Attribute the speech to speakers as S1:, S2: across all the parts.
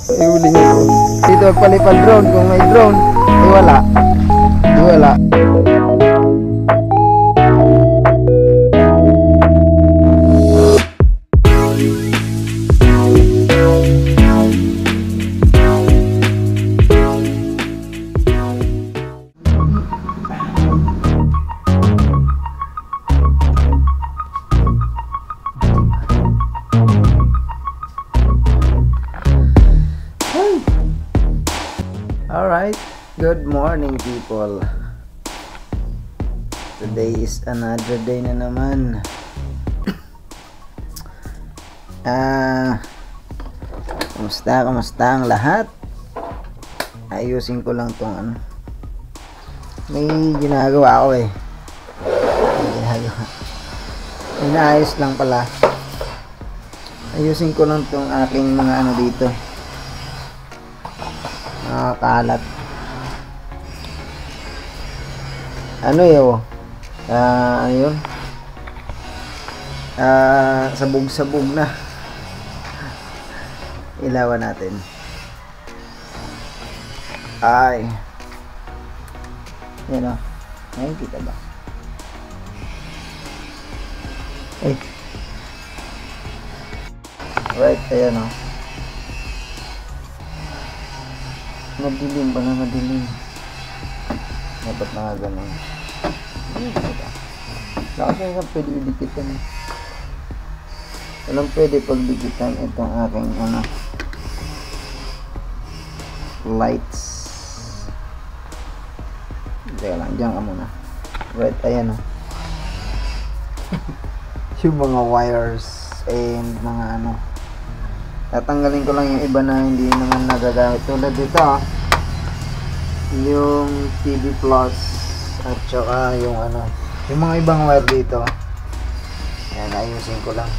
S1: Ay, huli niya. Dito palipad drone. Kung may drone, ay wala. Ay wala. Alright, good morning people. Today is another day na naman. Kamusta ang lahat? Ayusin ko lang tong ano. May ginagawa ako eh. Inaayos lang pala. Ayusin ko lang tong aking mga ano dito. Kalat. Ano yun? Ayun. Sabog-sabog na. Ilawan natin. Ay. Yan o. Ngayon kita ba? Ay. Right, ayan o. Madilim ba na madilim? Dapat na nga ganun. Bakit nga pwede idikitan? Walang pwede pagdikitan itong aking ano, lights. Teka lang, dyan ka muna. Right, ayan o. Yung mga wires and mga ano. Tatanggalin ko lang yung iba na hindi naman nagagamit. Tulad dito, yung TV Plus at saka yung ano, yung mga ibang wire dito. Ayan, ayusin ko lang.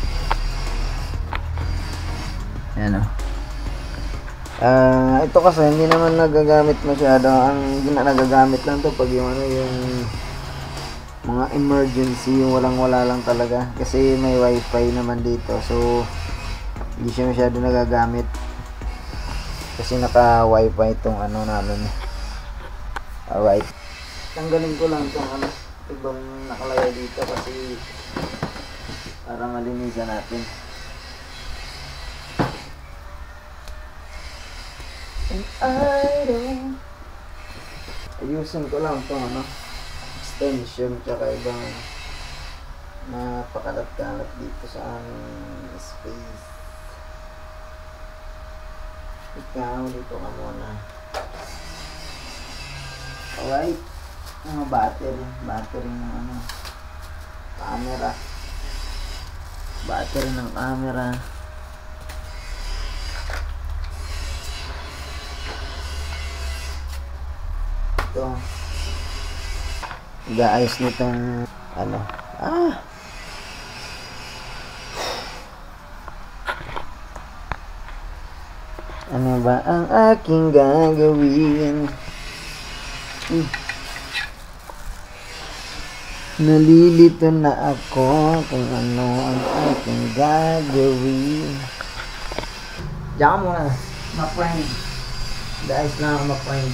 S1: Ayan o. Ito kasi hindi naman nagagamit masyado. Ang nagagamit lang to pag yung ano, yung mga emergency, yung walang-wala lang talaga. Kasi may wifi naman dito. So hindi siya masyado nagagamit kasi naka wifi itong ano namin. Alright, tanggalin ko lang itong ano, ibang nakalagay dito kasi para malinisan natin. And I don't, ayusin ko lang itong ano, extension tsaka ibang napakalat-kalat dito sa aming space. Ikaw, dito ka muna. Alright. Mga battery ng ano, camera. Battery ng camera. Ito. Nag-aayos nitong ano. Ano ba ang aking gagawin? Nalilito na ako kung ano ang aking gagawin. Diyan ka muna, ma-friend. Dahil na ako ma-friend.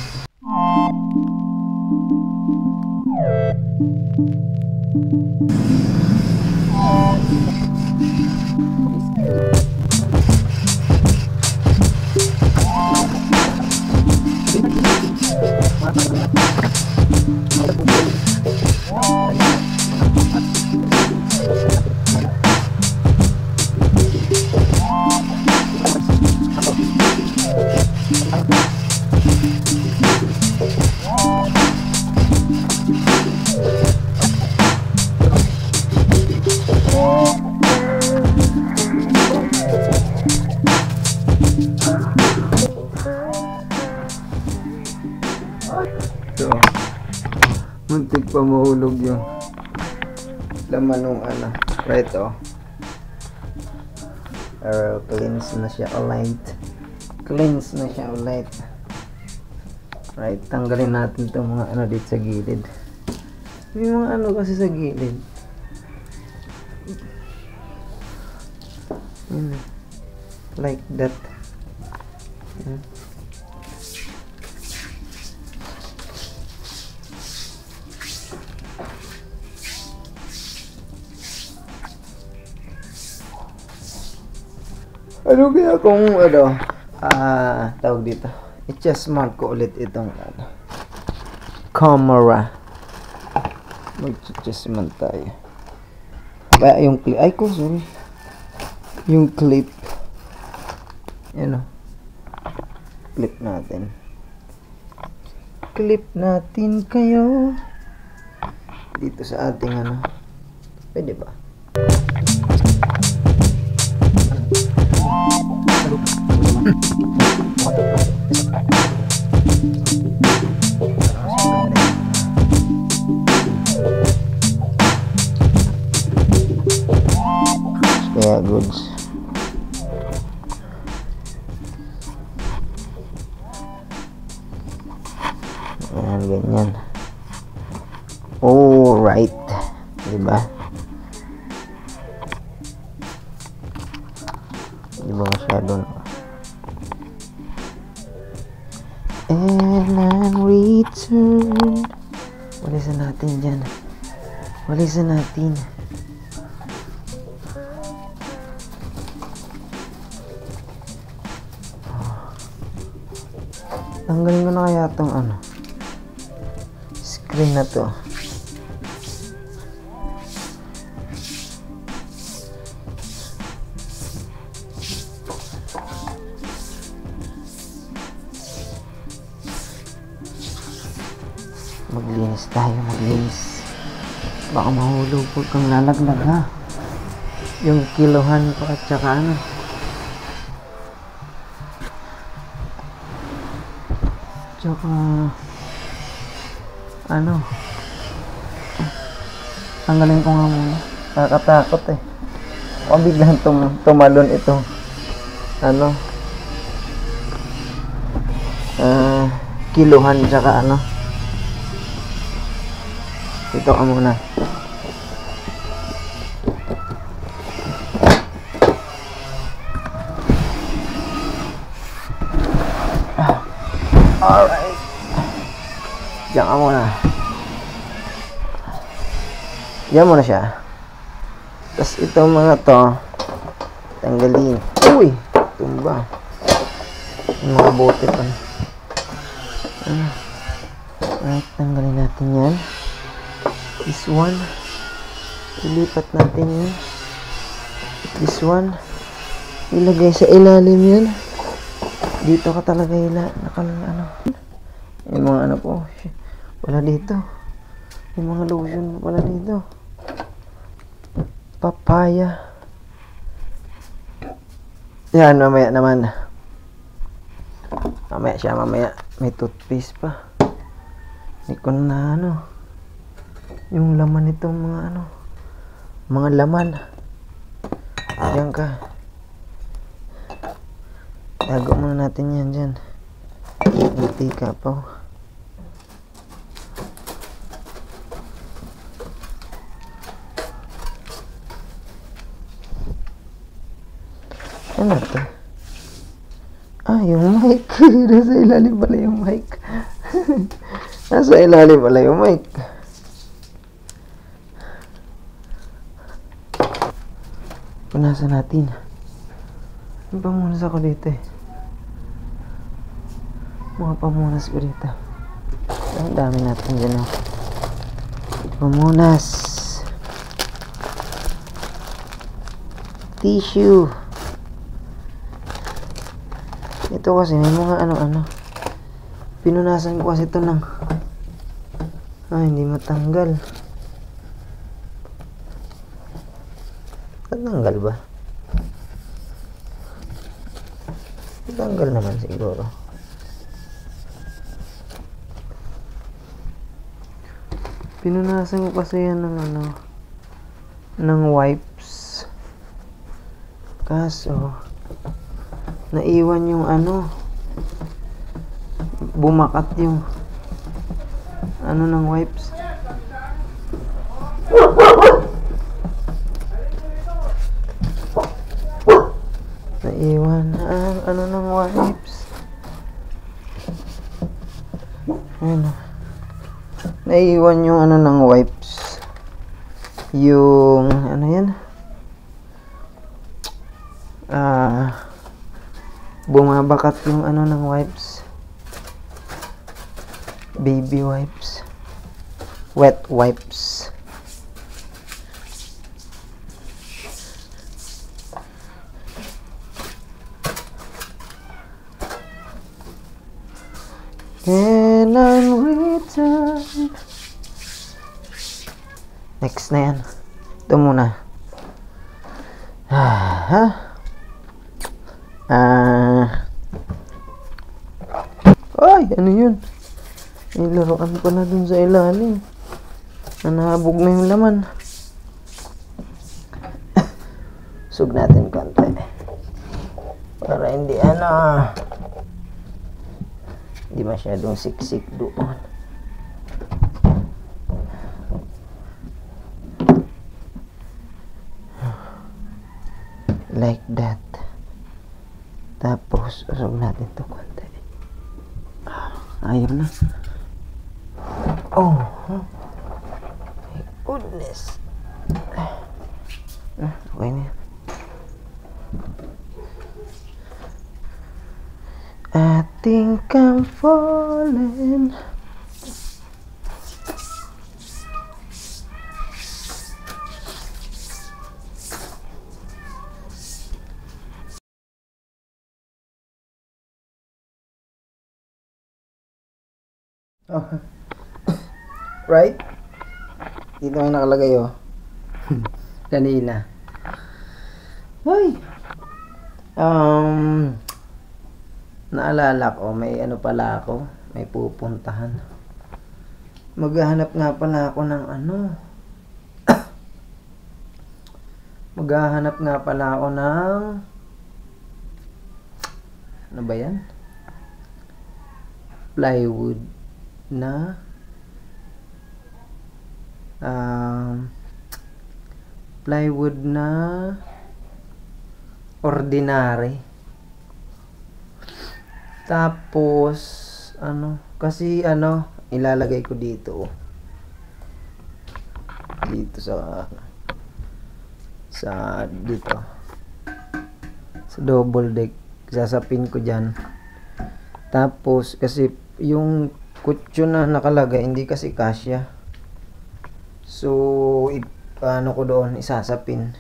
S1: Muntik pa mahulog yung laman ng ano. Right, oh. Cleanse na siya ulit. Right, tanggalin natin itong mga ano dito sa gilid. May mga ano kasi sa gilid. Like that. Ano kaya kung tawag dito, i-chest-mount ko ulit itong camera. Mag-chest-mount tayo. Kaya yung clip, yung clip, yan o, clip natin kayo dito sa ating pwede ba? Kaya goods. Ayan, ganyan. Alright. Diba? Diba masyado na? And then return. Walisan natin dyan. Walisan natin. Tanggalin ko na kaya itong screen na to. Maglinis tayo, maglinis. Baka mahulog po kang lalaglag ha. Yung kilohan ko at saka tsaka tanggalin ko nga muna. Kakatakot eh. O biglang tumalon itong kilohan tsaka ito ka muna. Alright. Diyan ka muna. Diyan muna siya. Tapos itong mga to tanggalin. Uy! Tumba. Yung mga bote pa. Alright, tanggalin natin yan. This one. Ilipat natin yun. This one. Ilagay sa ilalim yun. Dito ka talaga yung mga po wala dito, yung mga lotion wala dito. Papaya yan, mamaya naman, mamaya may toothpaste pa. Hindi ko na yung laman nitong mga laman. Diyan ka. Tago muna natin yan dyan. Buti ka pa. Ano to? Yung mic. Nasa ilalim pala yung mic. Nasa ilalim pala yung mic. Punasan natin. Pamunas ako dito eh. Mga pamunas ko dito. Ang dami natin dyan pamunas. Tissue. Ito kasi may mga pinunasan ko kasi ito ng hindi matanggal. Tatanggal ba? Tatanggal naman siguro. Pinunasan ko kasi yan ng wipes. Kaso naiwan yung bumakat yung ng wipes. Naiwan ang ng wipes. Ayan. Naiiwan yung ano ng wipes. Yung ano yan? Bumabakat yung ano ng wipes. Baby wipes. Wet wipes. And I'm return. Next na yan. Ito muna. Ay, ano yun? May laruan pa na dun sa ilalim. Nahabog na yung laman. Sug natin konti. Para hindi hindi masyadong siksik doon. Like that. Tapos, usog natin ito konti. Ayaw na. Oh. My goodness. Okay na yan. I think I'm falling. Oh. Right? Dito may nakalagay kanina. Ay. Naalala ko, may ano pala ako, may pupuntahan. Maghahanap nga pala ako ng maghahanap nga pala ako ng ano ba yan? Plywood na ordinary. Tapos kasi ilalagay ko dito dito sa double deck, sasapin ko dyan. Tapos kasi yung kutsyon na nakalagay hindi kasi kasya, so ko doon isasapin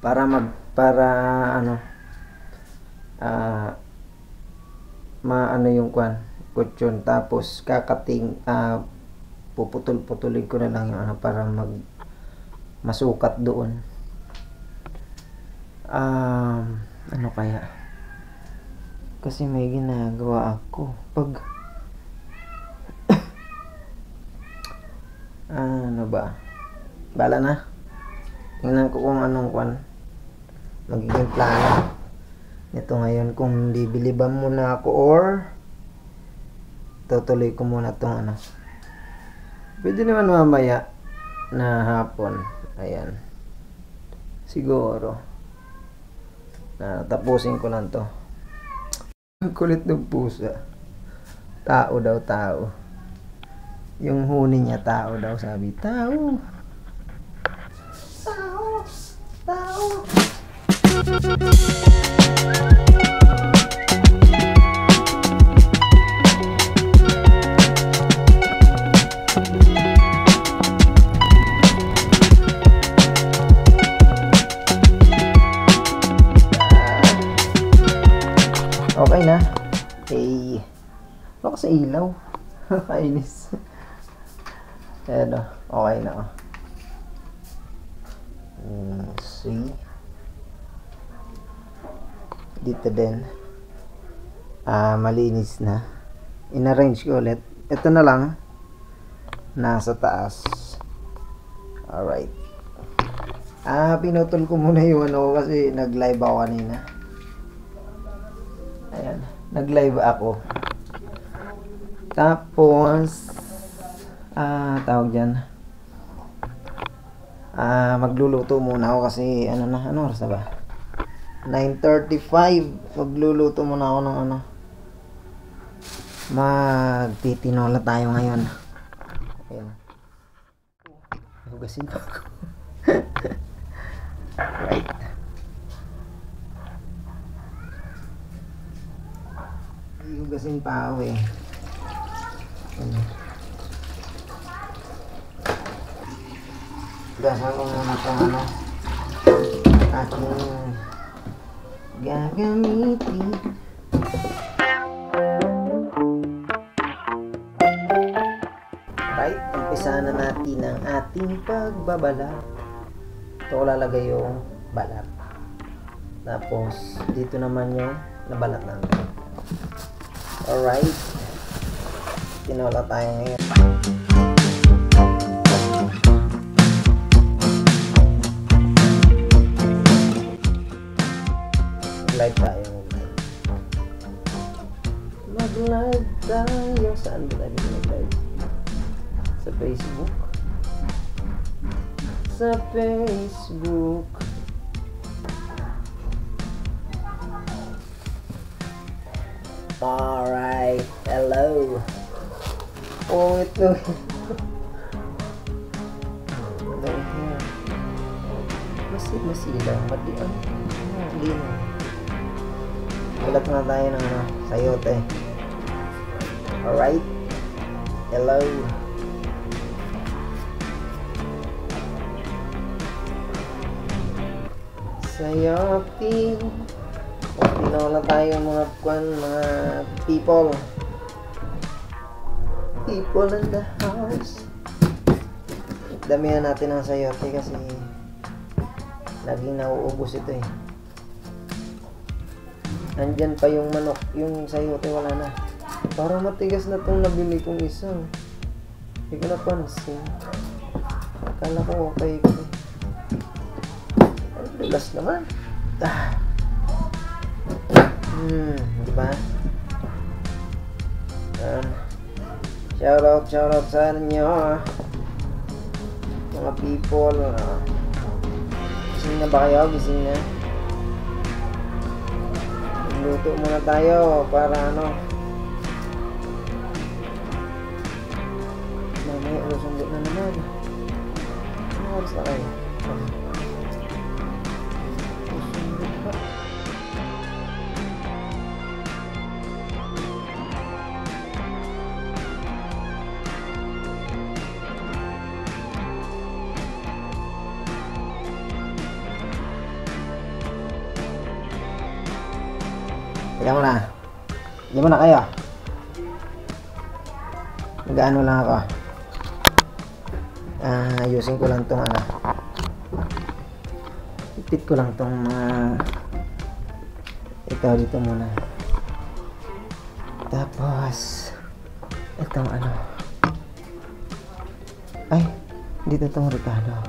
S1: para yung kutsyon. Tapos kakating puputol-putulin ko na lang yung para masukat doon. Kaya kasi may ginagawa ako pag bala na, tingnan ko kung anong magiging plano ito ngayon, kung bibiliban muna ako or tutuloy ko muna itong pwede naman mamaya na hapon. Ayan, siguro tapusin ko lang to. Kulit ng pusa. Tao daw, tao. Yung huni niya, tao daw, sabi. Tao. Tao. Tao. Okay na. Okay. Ano ka sa ilaw? Kainis. Ayan okay na see? Dito din. Malinis na. In-arrange ko ulit. Ito na lang. Nasa taas. Alright. Pinutol ko muna yung kasi nag-live ako kanina. Ayan. Nag-live ako. Tapos tawag dyan, magluluto muna ako kasi ano oras na ba? 9:35. Magluluto muna ako ng Magtitinola tayo ngayon. Ayan. Hugasin pa ako. Right. Hugasin pa ako eh. Ayan. Hugasan ko muna itong ano. Ating gagamitin. Right, umpisa na natin ang ating pagbabalat. Ito ko lalagay yung balat. Tapos, dito naman yung nabalat natin. Alright. Tinola tayo ngayon. Mag-live tayo. Mag-live tayo. Saan ba tayo mag-live? Sa Facebook. Sa Facebook. Alright. Hello. Oh, ito. Masilaw. Madian. Lino. Ulat na tayo ng sayote. Alright. Hello. Sayote. Tinola tayo mga people. People in the house. Damihan natin ang sayote kasi laging nauubos ito eh. Nandyan pa yung manok, yung sayote wala na. Parang matigas na itong nabili kong isa. Hindi ko napansin. Akala ko okay ko. Ang dulas naman. Diba? Shoutout sa inyo mga people. Gising na ba kayo? Gising na. Luto muna tayo para ano mamaya ulusundot na naman. Ano oras na kayo? Ulusundot pa. Teka muna. Diyan muna kayo. Mag-ano lang ako. Ayusin ko lang itong ipit ko lang itong mga ito dito muna. Tapos itong ay, dito itong Ricardo.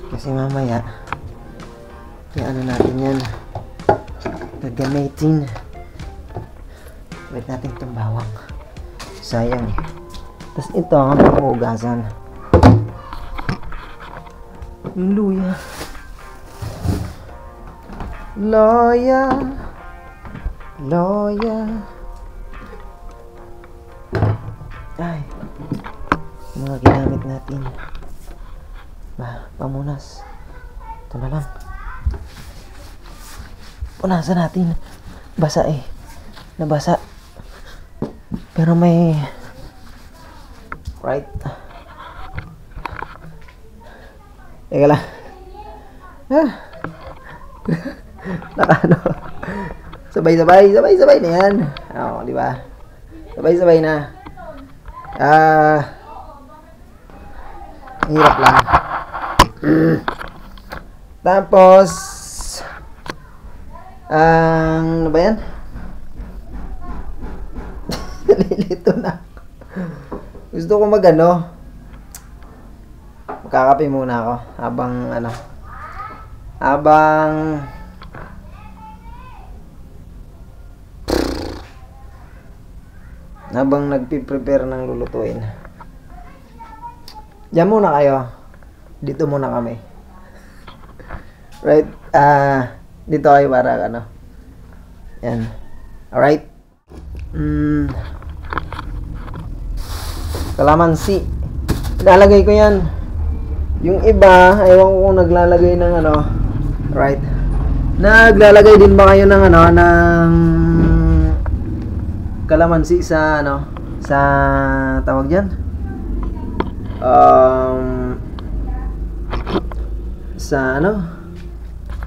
S1: Kasi mamaya natin yan. Gagamitin. Wait natin itong bawang. Sayang eh. Tapos ito ang panghugasan. Yung luya. Loya. Ay. Mga ginamit natin. Pamunas. Ito na lang. Punasan natin. Basa eh. Nabasa. Pero may right. Teka lang. Nakano. Sabay na yan. Oo, di ba? Sabay na. Hirap lang. Tapos ano ba yan? Nalilito na. Gusto ko magkakape muna ako habang nagpi-prepare ng lulutuin. Diyan muna kayo. Dito muna kami. Right? Dito kayo para yan. Alright? Kalamansi. Ilalagay ko yan. Yung iba, ewan ko kung naglalagay ng ano. Right. Naglalagay din ba kayo ng ano, ng kalamansi sa ano, sa tawag diyan? Sa ano?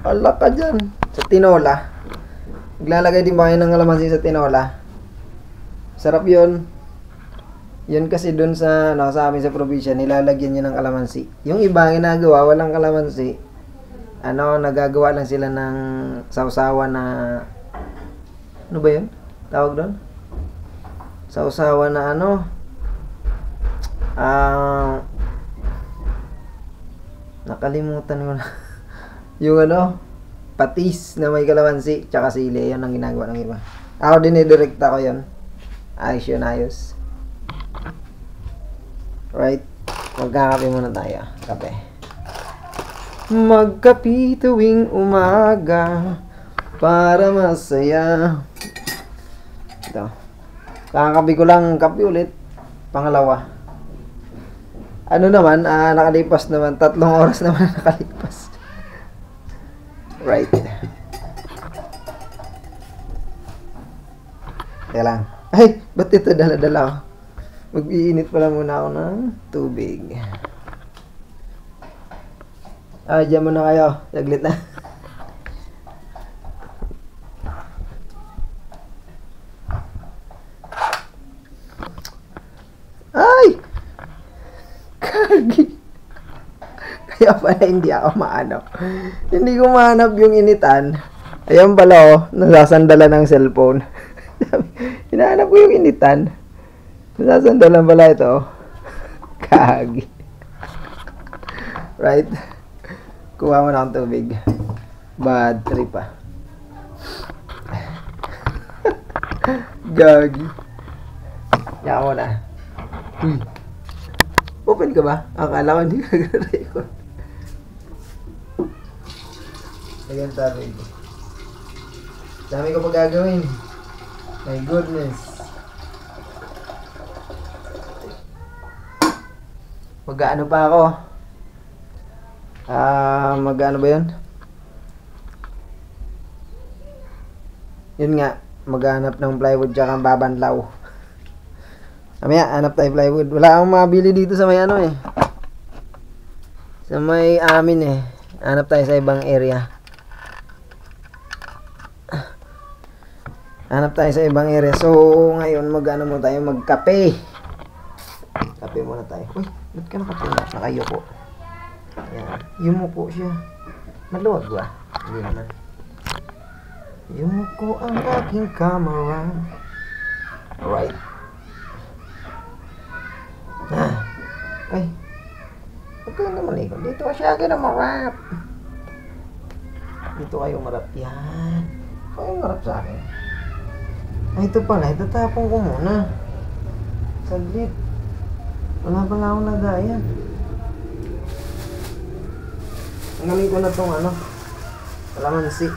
S1: Ala ka dyan. Sa tinola. Naglalagay din ba kayo ng kalamansi sa tinola? Sarap yun. Yun kasi dun sa, ano, sa amin sa probinsya, nilalagyan nyo ng kalamansi. Yung iba ginagawa, walang kalamansi. Ano, nagagawa lang sila ng sausawa na, ano ba yun? Tawag doon? Sausawa na ano, nakalimutan ko na. Yung ano, patis na may kalamansi, tsaka sili, yun ang ginagawa ng iba. Ako dinidirekta ko yun. Ayos yun, ayos. Right? Magkakape muna tayo. Kape. Magkape tuwing umaga para masaya. Ito. Kakakape ko lang kape ulit. Pangalawa. Ano naman, nakalipas naman. 3 oras naman nakalipas. Right. Kaya lang. Ay, ba't ito dala-dala ko? Mag-iinit pala muna ako ng tubig. Diyan muna kayo. Saglit na. Ay! Kagi. Kaya pala hindi ako mahanap. Hindi ko mahanap yung initan. Ayan pala oh, nasasandala ng cellphone. Hinahanap ko yung initan. Nasasandalan pala ito. Kagi. Right? Kuha mo na akong tubig. Bad trip ah. Gagi. Yan mo na. Open ka ba? Akala ko hindi ka record. Lagyan tubig. Dami ko pa gagawin. My goodness. Mag-ano pa ako? Mag-ano ba yun? Yun nga, maghanap ng plywood tsaka babanlaw. Mamaya, hanap tayo plywood. Wala akong mabili dito sa may ano eh. Sa may amin eh. Hanap tayo sa ibang area. Hanap tayo sa ibang area. So, ngayon mag-ano mo tayo? Magkape. Kape muna tayo. Uy, ba't ka nakatula? Nakayuko. Ayan. Yumuko siya. Maluwag ba? Hindi naman. Yumuko ang aking camera. Alright. Ay. Huwag ka naman ikot. Dito ka siya ka na marap. Dito kayo marap. Yan. Kayo marap sa akin. Ay, ito pala. Itatapon ko muna. Saglit. Wala pala akong lagayan. Tanggalin ko na tong ano, kalamansi.